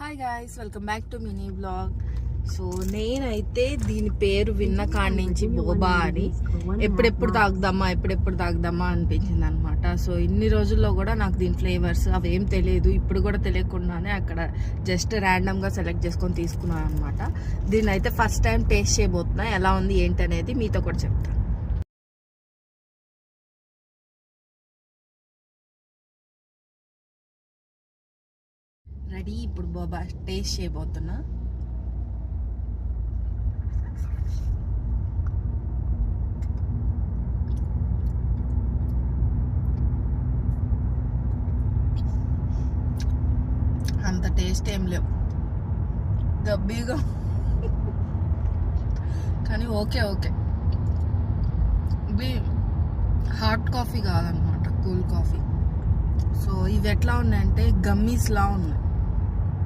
Hi guys, welcome back to mini blog. So నేనైతే దీని పేరు విన్న కాడి నుంచి బోబా అని ఎప్పుడెప్పుడు తాగుదామా అనిపించింది అనమాట. సో ఇన్ని రోజుల్లో కూడా నాకు దీని ఫ్లేవర్స్ అవేం తెలియదు. ఇప్పుడు కూడా తెలియకుండానే అక్కడ జస్ట్ ర్యాండమ్గా సెలెక్ట్ చేసుకొని తీసుకున్నాను అనమాట. దీన్ని అయితే ఫస్ట్ టైం టేస్ట్ చేయబోతున్నా. ఎలా ఉంది ఏంటి అనేది మీతో కూడా చెప్తాను. రెడీ, ఇప్పుడు బోబా టేస్ట్ చేయబోతున్నా. అంత టేస్ట్ ఏం లేవు, దబ్బీగా, కానీ ఓకే. ఇది హాట్ కాఫీ కాదనమాట, కూల్ కాఫీ. సో ఇవి ఎట్లా ఉన్నాయంటే గమ్మీస్ లా ఉన్నాయి.